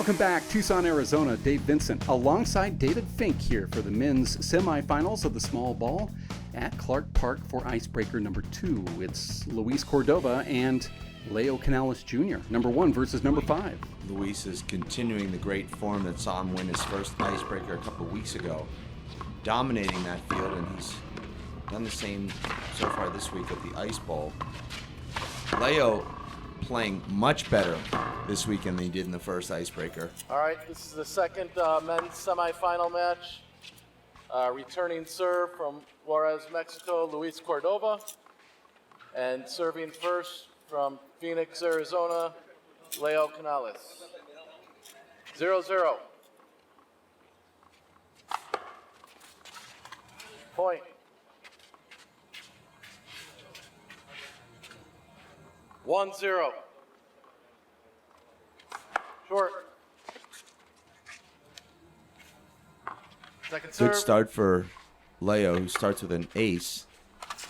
Welcome back, Tucson, Arizona. Dave Vincent alongside David Fink here for the men's semifinals of the small ball at Clark Park for Icebreaker number 2. It's Luis Cordova and Leo Canales Jr., number 1 versus number 5. Luis is continuing the great form that saw him win his first Icebreaker a couple weeks ago, dominating that field, and he's done the same so far this week at the Ice Bowl. Leo playing much better this weekend than he did in the first Icebreaker. All right, this is the second men's semifinal match. Returning serve from Juarez, Mexico, Luis Cordova. And serving first from Phoenix, Arizona, Leo Canales. 0-0. Point. One zero. Short. Second serve. Good start for Leo, who starts with an ace.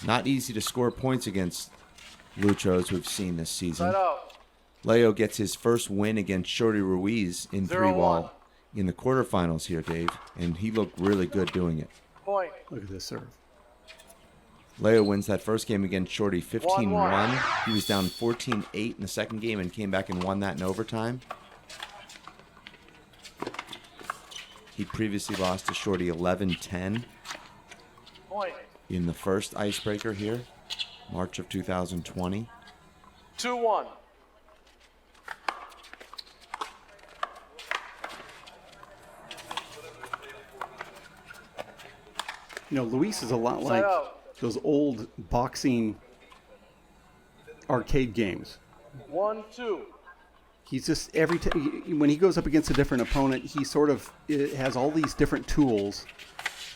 Not easy to score points against Lucho, as we've seen this season. Side out. Leo gets his first win against Shorty Ruiz in 0-1. 3-wall in the quarterfinals here, Dave, and he looked really good doing it. Point. Look at this serve. Leo wins that first game against Shorty 15-1. 1-1. He was down 14-8 in the second game and came back and won that in overtime. He previously lost to Shorty 11-10 Point. in the first Icebreaker here, March of 2020. 2-1. You know, Luis is a lot Side like out. those old boxing arcade games. 1-2. He's just every time when he goes up against a different opponent, he sort of has all these different tools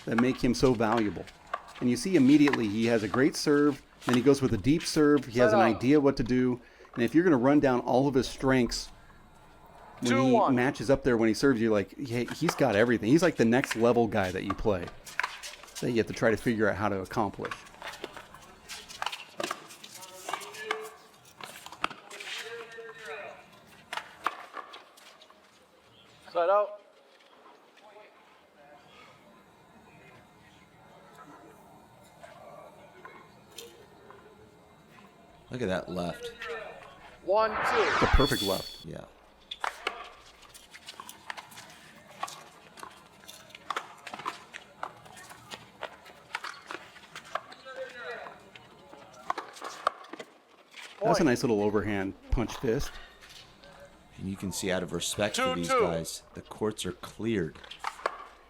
that make him so valuable. And you see immediately he has a great serve, then he goes with a deep serve. He has an idea what to do, and if you're going to run down all of his strengths when 2-1. he matches up there when he serves, you're like, hey, he's got everything. He's like the next level guy that you play that you have to try to figure out how to accomplish. Side out. Look at that left. 1-2. The perfect left. Yeah. That's a nice little overhand punch fist. And you can see out of respect for these 2-2. guys, the courts are cleared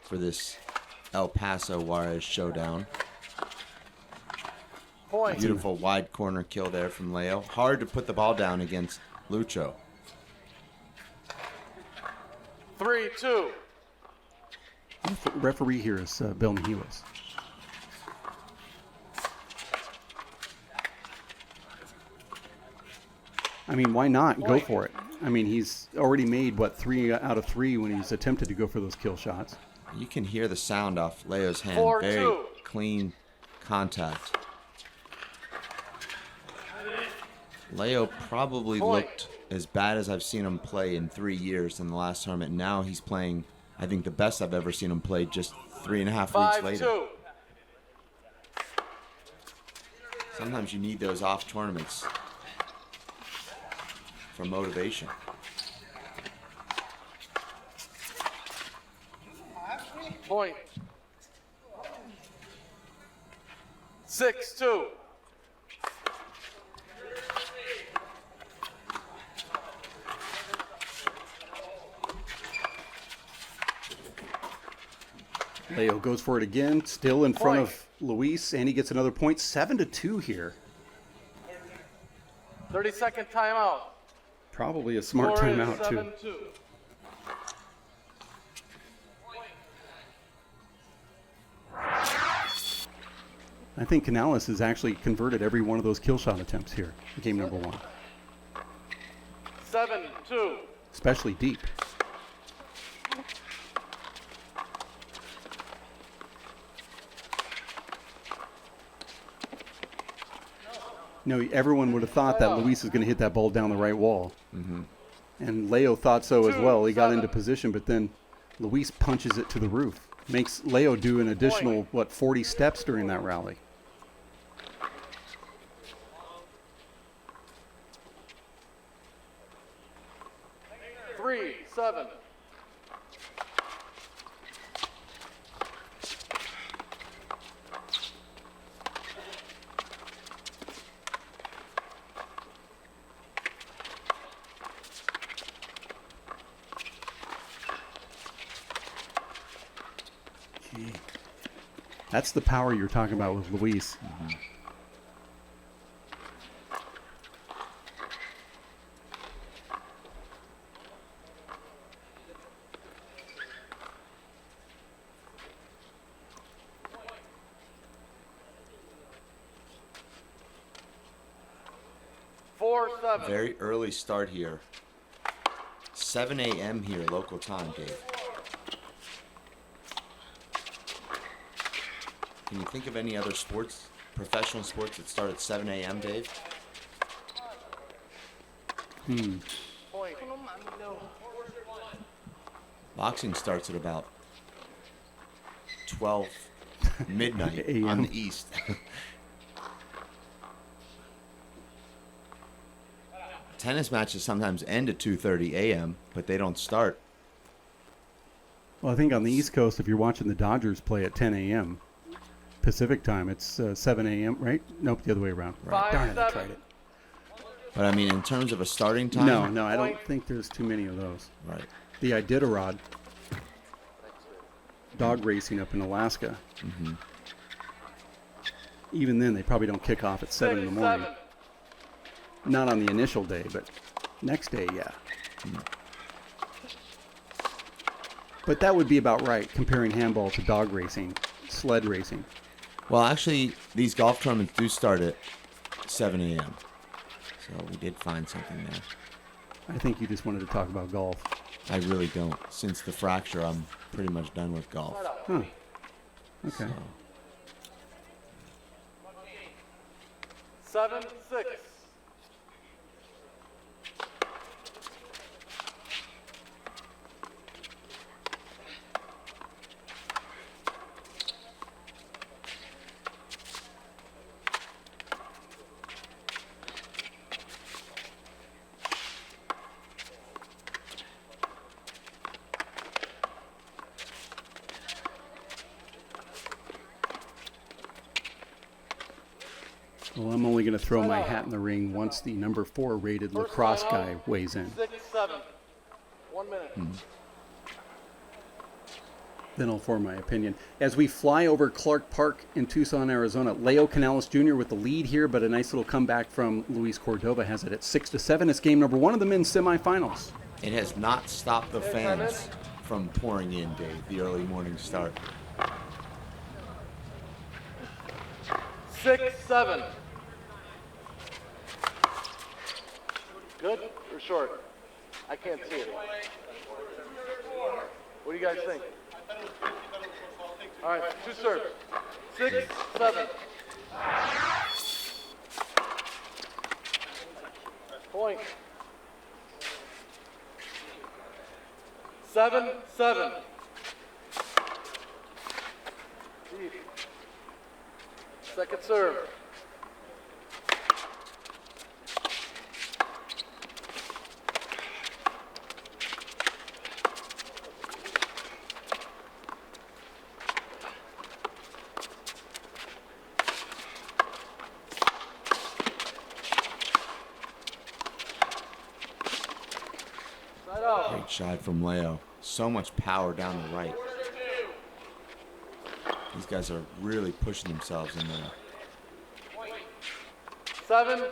for this El Paso Juarez showdown. Point. Beautiful wide corner kill there from Leo. Hard to put the ball down against Lucho. 3-2. Referee here is Bill Mihilis. I mean, why not go for it? I mean, he's already made, 3 out of 3 when he's attempted to go for those kill shots. You can hear the sound off Leo's hand. 4-2. Very clean contact. Leo probably Point. looked as bad as I've seen him play in 3 years in the last tournament. Now he's playing, I think, the best I've ever seen him play just 3.5 weeks later. 5-2. Sometimes you need those off tournaments for motivation. Point. 6-2. Leo goes for it again, still in front Point. of Luis, and he gets another point. 7-2 here. 30-second timeout. Probably a smart Score is timeout, too. 7-2. I think Canales has actually converted every one of those kill shot attempts here in game number 1, 7-2. especially deep. You know, everyone would have thought that Luis is going to hit that ball down the right wall. Mm-hmm. And Leo thought so as well. He got 2-7. into position, but then Luis punches it to the roof. Makes Leo do an additional, 40 steps during that rally. Three, 7. Gee. That's the power you're talking about with Luis. Mm-hmm. Very early start here. 7 a.m. here, local time, Dave. Can you think of any other sports, professional sports that start at 7 a.m., Dave? Boxing starts at about 12 midnight on the east. Tennis matches sometimes end at 2:30 a.m., but they don't start. Well, I think on the East Coast, if you're watching the Dodgers play at 10 a.m. Pacific time, it's 7 a.m., right? Nope, the other way around. Right. Darn it, I 5-7. tried it. But I mean, in terms of a starting time, No, I don't think there's too many of those. right? The Iditarod dog racing up in Alaska. Mm-hmm. Even then, they probably don't kick off at 7 in the morning. 7. Not on the initial day, but next day, yeah. But that would be about right, comparing handball to dog racing, sled racing. Well, actually, these golf tournaments do start at 7 a.m. So we did find something there. I think you just wanted to talk about golf. I really don't. Since the fracture, I'm pretty much done with golf. Huh. Okay. So, 7-6. Well, I'm only going to throw my hat in the ring once the number 4 rated lacrosse guy weighs in. 6-7. 1 minute. Then I'll form my opinion. As we fly over Clark Park in Tucson, Arizona, Leo Canales Jr. with the lead here, but a nice little comeback from Luis Cordova has it at 6-7. It's game number 1 of the men's semifinals. it has not stopped the fans from pouring in, Dave, the early morning start. 6-7. Good or short? I can't see it. What do you guys think? All right, 2 serves. 6-7. Point. 7-7. Deep. Second serve. Side out. Great shot from Leo. So much power down the right. These guys are really pushing themselves in there. 7-7.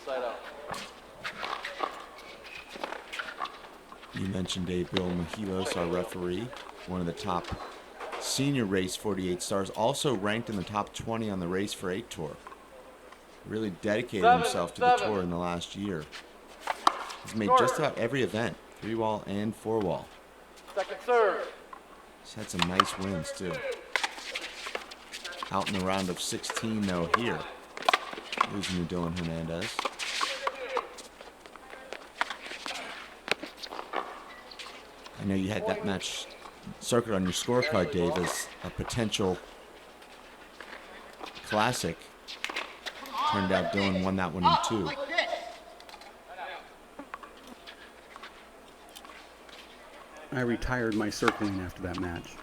Side out. You mentioned Dave Bill Mejilos, our referee, one of the top senior race 48 stars, also ranked in the top 20 on the Race for 8 tour. Really dedicated 7, himself to the 7. tour in the last year. He's made just about every event, 3-wall and 4-wall. Second serve. He's had some nice wins too. Out in the round of 16 though here, losing to Dylan Hernandez. I know you had that match circled on your scorecard, Dave, as a potential classic. Turned out Dylan won that one in 2. I retired my circling after that match.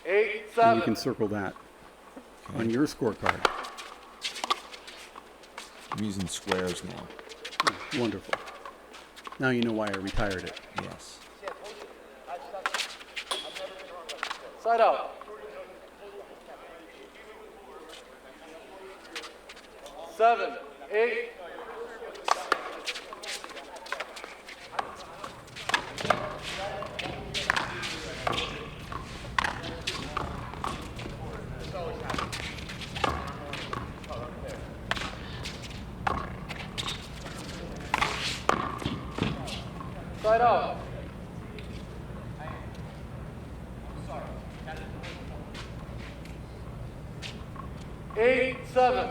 8, And 7. you can circle that on your scorecard. I'm using squares now. Wonderful. Now you know why I retired it. Yes. Side out. 7, 8. Side out. 8, 7.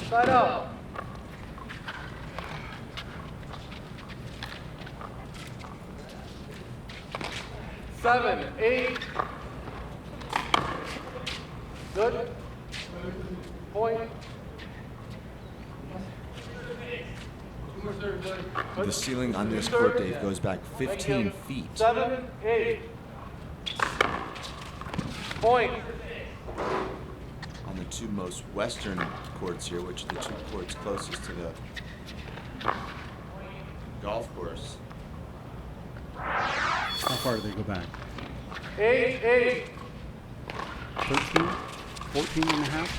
Side out. 7, 8. Good. Point. The ceiling on this court, Dave, goes back 15 feet. 7, 8. Point. On the 2 most western courts here, which are the 2 courts closest to the golf course. How far do they go back? 8, 8. 13? 14 and a half?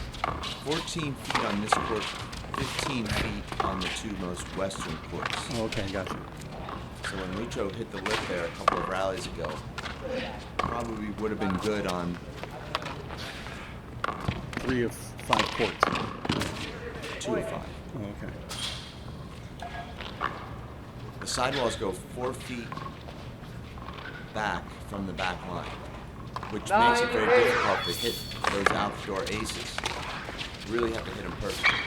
14 feet on this court, 15 feet on the 2 most western courts. Oh, okay, gotcha. So when Lucho hit the lip there a couple of rallies ago, probably would have been good on 3 of 5 courts. 2 of 5. Oh, okay. The sidewalls go 4 feet back from the back line, which makes it very difficult to hit those out-the-door aces. You really have to hit them perfectly.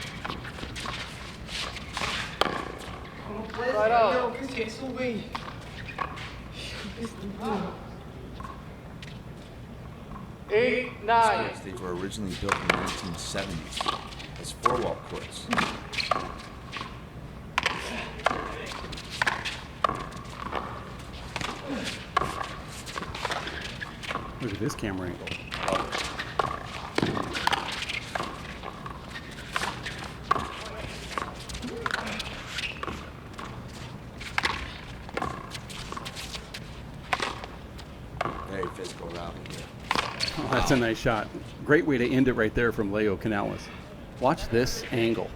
Side out. 8, 9. Courts, they were originally built in the 1970s as 4-wall courts. Look at this camera angle. Very physical rally here. Oh, that's a nice shot. Great way to end it right there from Leo Canales. Watch this angle.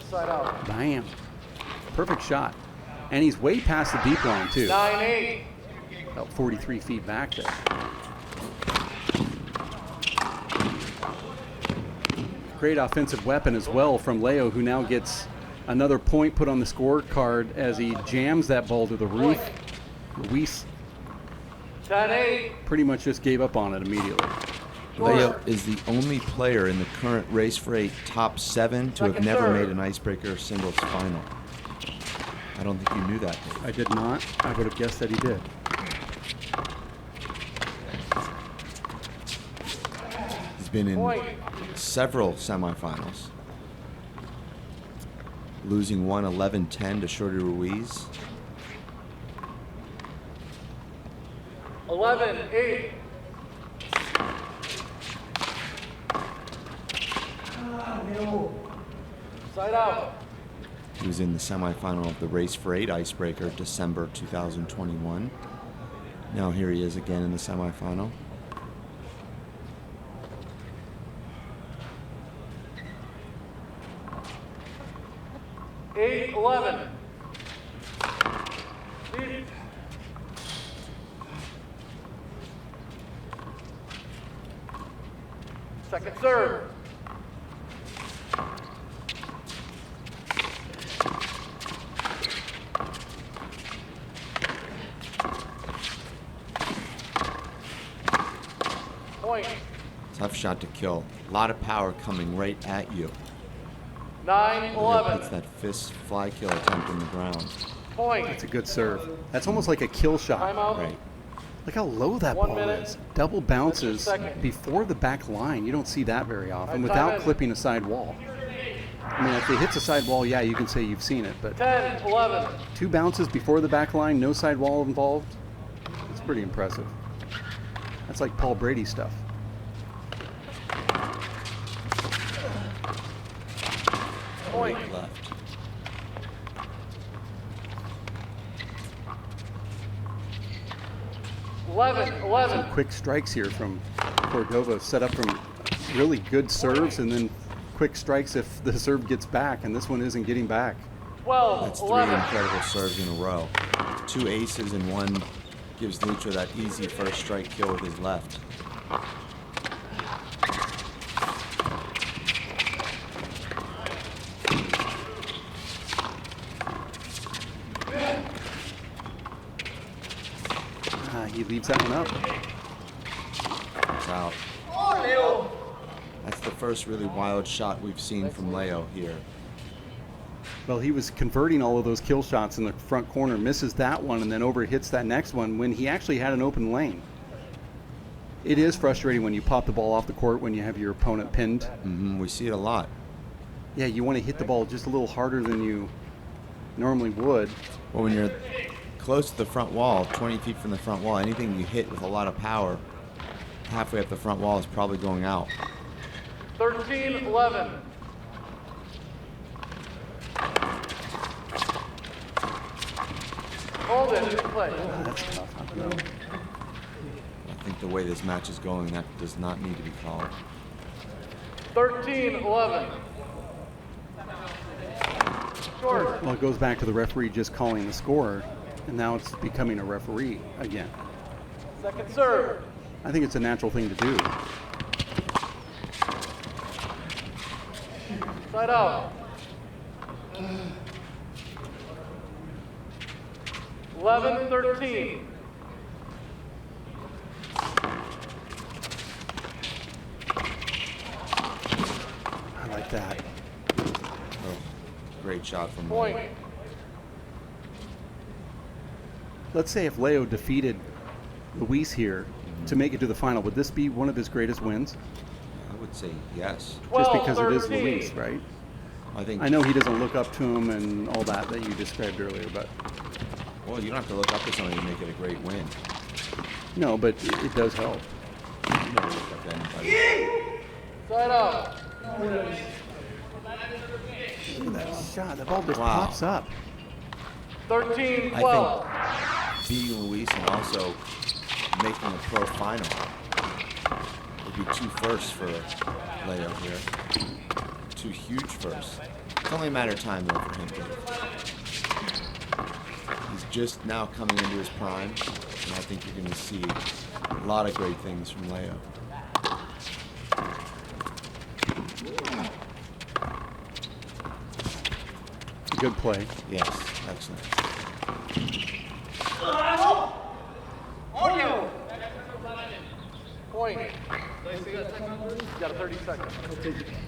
Side out. Bam. Perfect shot. And he's way past the deep line, too. 9, 8. About 43 feet back there. Great offensive weapon as well from Leo, who now gets another point put on the scorecard as he jams that ball to the roof. Luis 10, 8. pretty much just gave up on it immediately. Leo is the only player in the current Race for 8 top 7 to have Second never serve. made an Icebreaker singles final. I don't think you knew that, Dave. I did not. I would have guessed that he did. He's been in Point. several semifinals, losing one 11-10 to Shorty Ruiz. 11, 8. Side out. He was in the semifinal of the Race for 8 Icebreaker December 2021. Now here he is again in the semifinal. Second serve. Point. Tough shot to kill. A lot of power coming right at you. 9-11. Puts that fist fly kill attempt in the ground. Point. That's a good serve. That's almost like a kill shot. Timeout. Right. Look how low that 1 ball minute. is. Double bounces second. before the back line. You don't see that very often Time without in. clipping a side wall. I mean, if it hits a side wall, yeah, you can say you've seen it, but 10-11. 2 bounces before the back line, no side wall involved. It's pretty impressive. That's like Paul Brady stuff. Point. Right left. Eleven. Quick strikes here from Cordova, set up from really good serves and then quick strikes if the serve gets back, and this one isn't getting back. 12. That's 3 11. incredible serves in a row. 2 aces and 1 gives Lucho that easy first strike kill with his left. He leaves that one up. It's out. That's the first really wild shot we've seen from Leo here. Well, he was converting all of those kill shots in the front corner, misses that one, and then over hits that next one when he actually had an open lane. It is frustrating when you pop the ball off the court when you have your opponent pinned. We see it a lot. Yeah, you want to hit the ball just a little harder than you normally would. Well, when you're close to the front wall, 20 feet from the front wall, anything you hit with a lot of power halfway up the front wall is probably going out. 13-11. Hold it. Play. That's tough. I don't know. I think the way this match is going, that does not need to be called. 13-11. Short. Well, it goes back to the referee just calling the score, and now it's becoming a referee again. Second serve. I think it's a natural thing to do. Side out. 11-13. I like that. Oh, great shot from Point. Leo. Let's say if Leo defeated Luis here to make it to the final, would this be one of his greatest wins? I would say yes. Just because it is 12-13. Luis, right? I think. I know he doesn't look up to him and all that you described earlier, but Well, you don't have to look up to somebody to make it a great win. no, but it does help. You never look up to anybody. Side out. Look at that shot. The ball just Wow. pops up. 13-12. Beating Luis and also making a pro final would be 2 firsts for Leo here. 2 huge firsts. It's only a matter of time though for him, Dave. He's just now coming into his prime, and I think you're going to see a lot of great things from Leo. Good play. Yes, excellent. Point. You got a 30 seconds.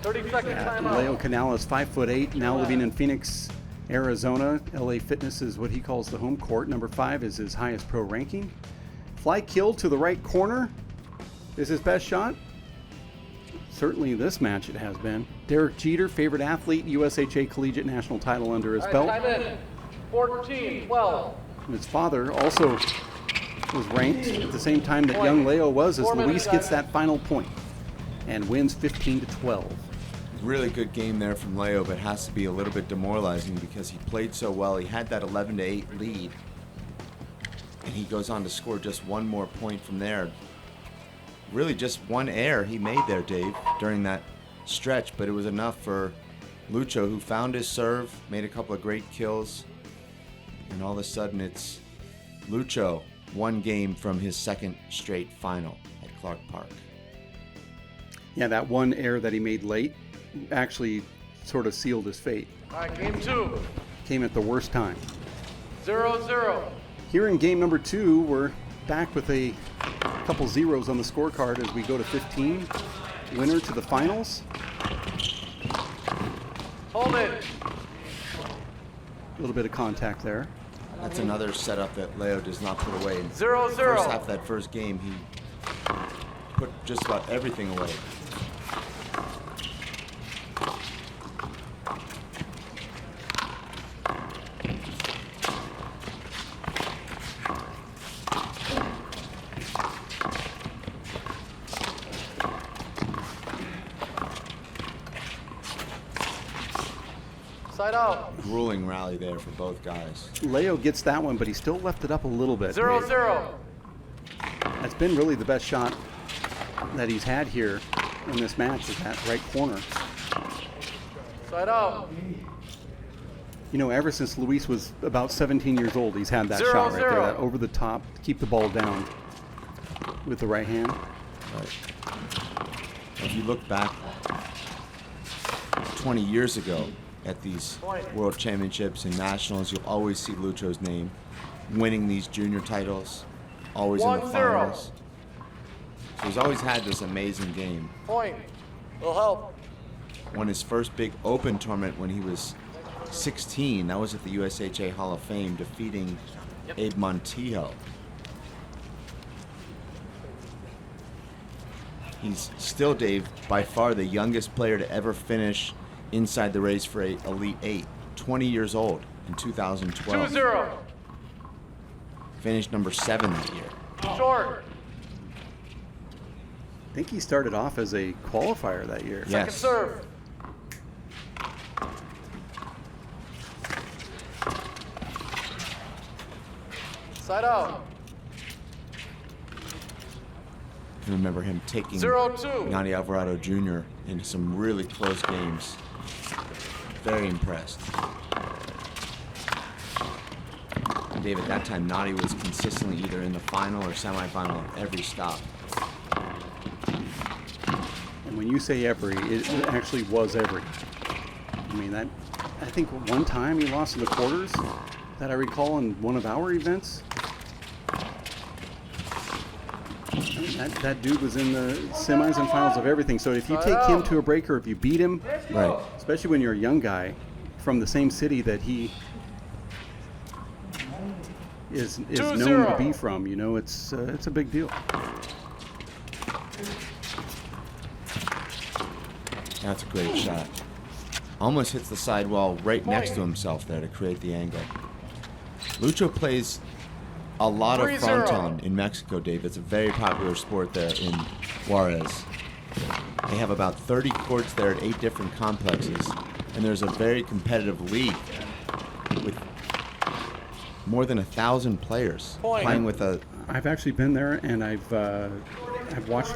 30 second timeout. Leo Canales, 5'8", now living in Phoenix, Arizona. LA Fitness is what he calls the home court. Number 5 is his highest pro ranking. Fly kill to the right corner is his best shot. Certainly this match it has been. Derek Jeter, favorite athlete, USHA collegiate national title under his All right, belt. time in. 14-12. And his father also was ranked at the same time that young Leo was, as 4 minutes, Luis gets guys. that final point and wins 15-12. Really good game there from Leo, but has to be a little bit demoralizing because he played so well. He had that 11-8 lead, and he goes on to score just 1 more point from there. Really just 1 error he made there, Dave, during that stretch, but it was enough for Lucho, who found his serve, made a couple of great kills, and all of a sudden it's Lucho 1 game from his 2nd straight final at Clark Park. Yeah, that one error that he made late actually sort of sealed his fate. All right, game 2. Came at the worst time. 0-0. Here in game number 2, we're back with a couple zeros on the scorecard as we go to 15. Winner to the finals. Hold it. A little bit of contact there. That's another setup that Leo does not put away. In the 0-0. first half of that first game, he put just about everything away. Side out. Grueling rally there for both guys. Leo gets that one, but he still left it up a little bit. 0-0. That's been really the best shot that he's had here in this match, is that right corner. Side out. You know, ever since Luis was about 17 years old, he's had that shot right there, 0-0. that over the top, keep the ball down with the right hand. Right. If you look back 20 years ago at these World Championships and Nationals, you'll always see Lucho's name winning these junior titles, always in the 1-0. finals. So he's always had this amazing game. Point. Will help. Won his first big open tournament when he was 16. That was at the USHA Hall of Fame, defeating Abe Montijo. He's still, Dave, by far the youngest player to ever finish inside the race for Elite 8. 20 years old in 2012. 2-0. Finished number 7 that year. Short. I think he started off as a qualifier that year. Second Yes. serve. Side out. I can remember him taking 0-2. Nani Alvarado Jr. into some really close games. Very impressed. And Dave, at that time, Nani was consistently either in the final or semifinal of every stop. And when you say every, it actually was every. I mean, that, I think one time he lost in the quarters that I recall in one of our events. I mean, that dude was in the semis and finals of everything. So if you take him to a breaker, if you beat him, Right. especially when you're a young guy from the same city that he is known to 2-0. be from, you know, it's a big deal. That's a great shot. Almost hits the sidewall right next to himself there to create the angle. Lucho plays a lot of 3-0. fronton in Mexico, Dave. It's a very popular sport there in Juarez. They have about 30 courts there at 8 different complexes, and there's a very competitive league with more than 1,000 players playing with a. I've actually been there, and I've watched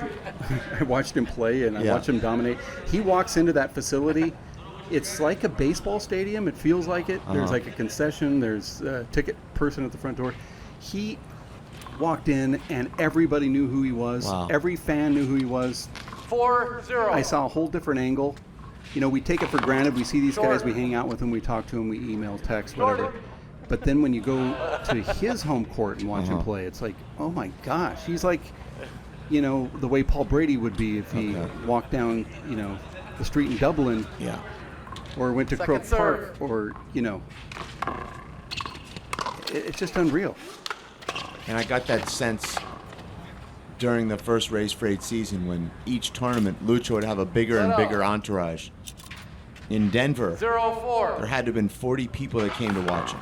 I watched him play, and I watched him dominate. He walks into that facility. It's like a baseball stadium. It feels like it. There's like a concession. There's a ticket person at the front door. He walked in, and everybody knew who he was. Wow. Every fan knew who he was. 4-0. I saw a whole different angle. You know, we take it for granted. We see these guys, we hang out with them, we talk to them, we email, text, whatever. But then when you go to his home court and watch him play, it's like, oh my gosh, he's like, you know, the way Paul Brady would be if he walked down, you know, the street in Dublin. Yeah. Or went to Second Croke serve. Park, or, you know, it's just unreal. And I got that sense during the first Race for 8 season when each tournament Lucho would have a bigger and bigger entourage. In Denver, 0-4. there had to have been 40 people that came to watch him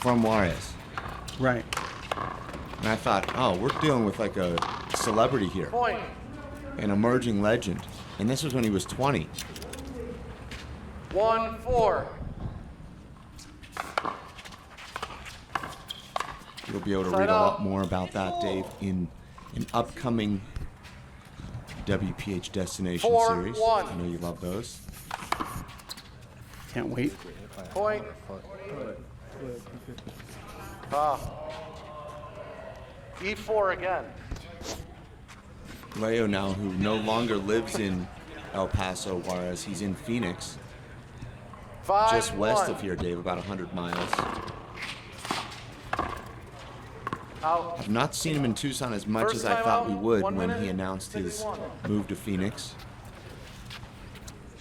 from Juarez. Right. And I thought, oh, we're dealing with like a celebrity here, Point. an emerging legend. And this was when he was 20. 1-4. You'll be able to read a lot more about that, Dave, in an upcoming WPH Destination 4-1. series. I know you love those. Can't wait. Point. E4 again. Leo now, who no longer lives in El Paso, Juarez. He's in Phoenix, 5-1. just west of here, Dave, about 100 miles. Out. I've not seen him in Tucson as much First as I time thought out, we would 1 when minute, he announced his 51. move to Phoenix.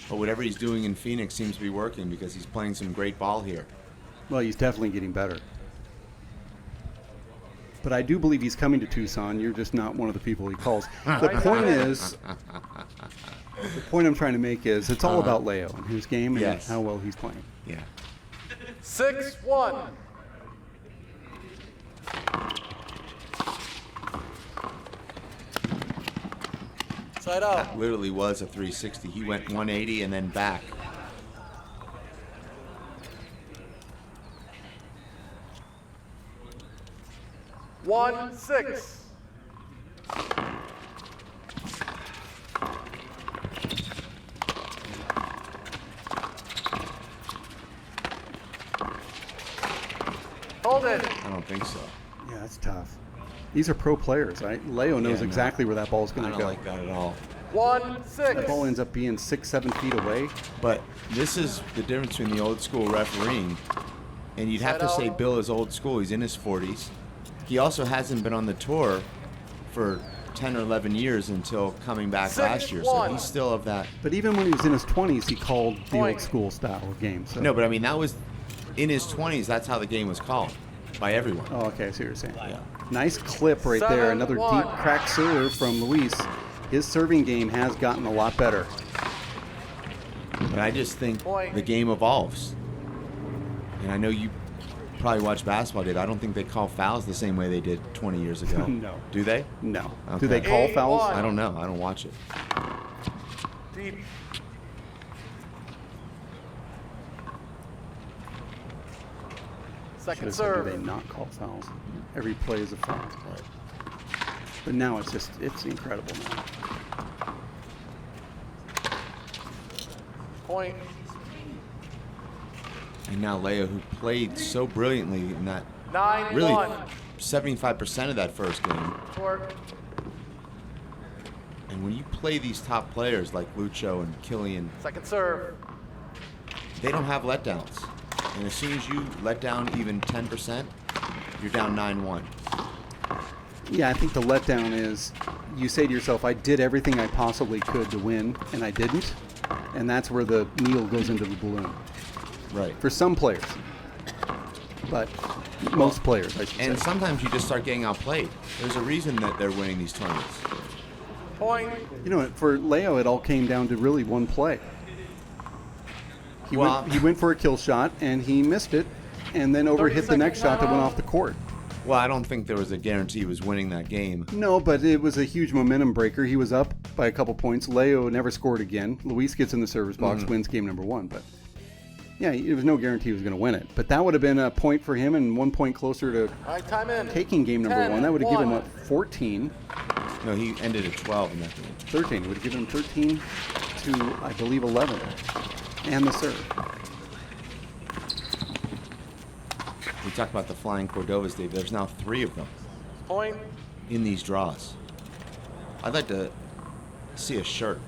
But whatever he's doing in Phoenix seems to be working because he's playing some great ball here. Well, he's definitely getting better. But I do believe he's coming to Tucson. You're just not one of the people he calls. The point is, the point I'm trying to make is it's all about Leo and his game and Yes. how well he's playing. Yeah. 6-1. Side out. That literally was a 360. He went 180 and then back. One, 6. Hold it. I don't think so. Yeah, that's tough. These are pro players, right? Leo knows no. exactly where that ball's I going to don't go. like that at all. 1, 6. The ball ends up being 6-7 feet away. But this is the difference between the old school refereeing. And you'd have to say Bill is old school. He's in his 40s. He also hasn't been on the tour for 10 or 11 years until coming back last year. So 6-1. he's still of that. But even when he was in his 20s, he called the Point. old school style of game. So. No, but I mean, that was in his 20s. That's how the game was called by everyone. Oh, okay, I see what you're saying. Yeah. Nice clip right there. Another 7-1. deep crack serve from Luis. His serving game has gotten a lot better. But I just think Point. the game evolves. And I know you probably watch basketball, Dave. I don't think they call fouls the same way they did 20 years ago. No. Do they? No. Okay. Do they call 8-1. fouls? I don't know. I don't watch it. Deep. Should Second have said, do serve. they not call fouls? Every play is a foul. But now it's incredible now. Point. And now Leo, who played so brilliantly in that 9-1. really 75% of that first game. Short. And when you play these top players like Lucho and Killian, Second serve. they don't have letdowns. And as soon as you let down even 10%, you're down 9-1. Yeah, I think the letdown is you say to yourself, I did everything I possibly could to win, and I didn't. And that's where the needle goes into the balloon. Right. For some players. But most players, I should And say. sometimes you just start getting outplayed. There's a reason that they're winning these tournaments. Point. You know, for Leo, it all came down to really one play. He went for a kill shot, and he missed it, and then overhit the next shot that went off the court. Well, I don't think there was a guarantee he was winning that game. No, but it was a huge momentum breaker. He was up by a couple points. Leo never scored again. Luis gets in the service box, wins game number 1. But yeah, there was no guarantee he was going to win it. But that would have been a point for him and 1 point closer to All right, time in. taking game number 1. That would have given him, 10-1. 14, No, he ended at 12 in that game. 13. It would have given him 13 to, I believe, 11. And the serve. We talked about the flying Cordovas, Dave. There's now 3 of them Point. in these draws. I'd like to see a shirt.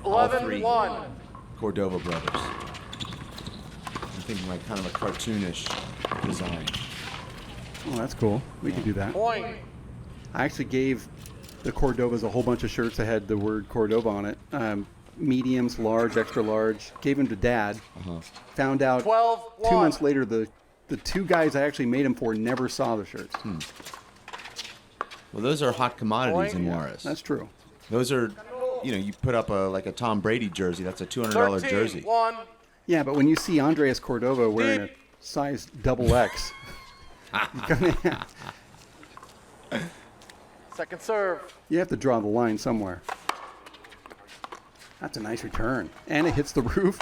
All 3 11-1. Cordova brothers. I'm thinking like kind of a cartoonish design. Oh, that's cool. We could do that. Point. I actually gave the Cordovas a whole bunch of shirts that had the word Cordova on it. Mediums, large, extra large. Gave them to Dad. Found out 12-1. 2 months later the 2 guys I actually made them for never saw the shirts. Well, those are hot commodities in Juarez. That's true. Those are, you know, you put up like a Tom Brady jersey. That's a $200 jersey. 13-1. Yeah, but when you see Andreas Cordova wearing a size XX, Second serve. you have to draw the line somewhere. That's a nice return. And it hits the roof.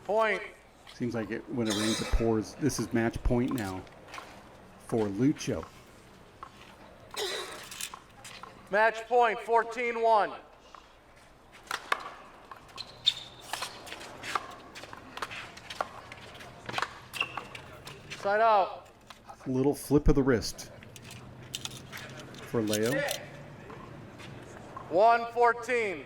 Point. Seems like when it rains, it pours. This is match point now for Lucho. Match point. 14-1. Side out. Little flip of the wrist for Leo. 114.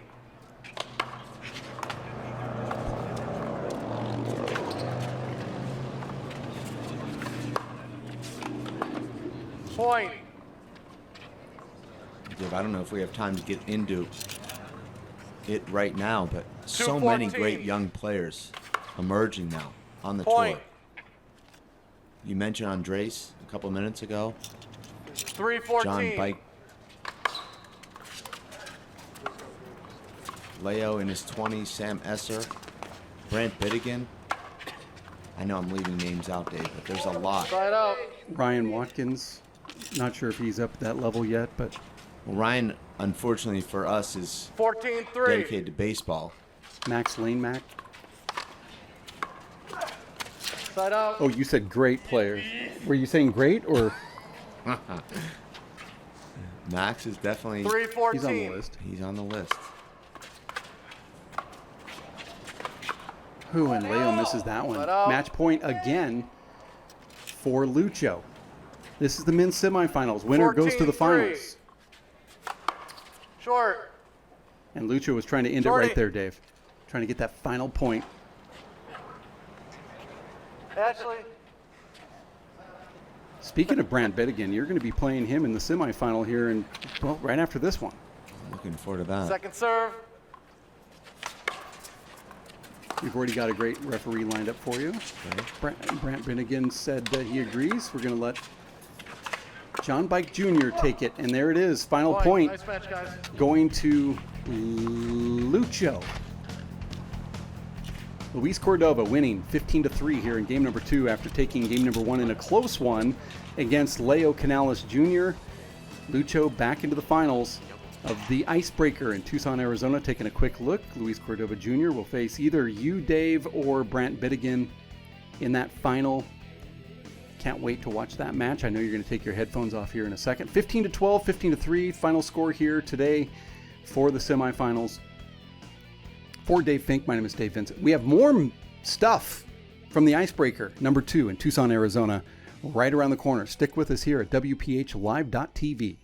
Point. Dave, I don't know if we have time to get into it right now, but so many 214. great young players emerging now on the Point. tour. You mentioned Andres a couple minutes ago. 314. John Bike. Leo in his 20s, Sam Esser, Brant Bittigan. I know I'm leaving names out, Dave, but there's a lot. Side out. Ryan Watkins. Not sure if he's up at that level yet, but Well, Ryan, unfortunately for us, is 14-3. dedicated to baseball. Max Lane Mac. Side out. Oh, you said great players. Were you saying great or Max is definitely 314. he's on the list? he's on the list. Who, and Leo misses that one. Let out. Match point again for Lucho. This is the men's semifinals. Winner goes to the 14-3. finals. Short. And Lucho was trying to end Shorty. it right there, Dave. Trying to get that final point. Ashley. Speaking of Brant Bittigan, you're going to be playing him in the semifinal here, and well, right after this one. Looking forward to that. Second serve. We've already got a great referee lined up for you. Brant Bittigan said that he agrees. We're going to let John Bike Jr. take it, and there it is. Final point Nice match, guys. going to Lucho. Luis Cordova winning 15-3 here in game number 2 after taking game number 1 in a close one against Leo Canales Jr. Lucho back into the finals of the Icebreaker in Tucson, Arizona. Taking a quick look, Luis Cordova Jr. will face either you, Dave, or Brant Bittigan in that final. Can't wait to watch that match. I know you're going to take your headphones off here in a second. 15-12, 15-3, final score here today for the semifinals. For Dave Fink, my name is Dave Vincent. We have more stuff from the Icebreaker, number 2 in Tucson, Arizona, right around the corner. Stick with us here at WPHLive.TV.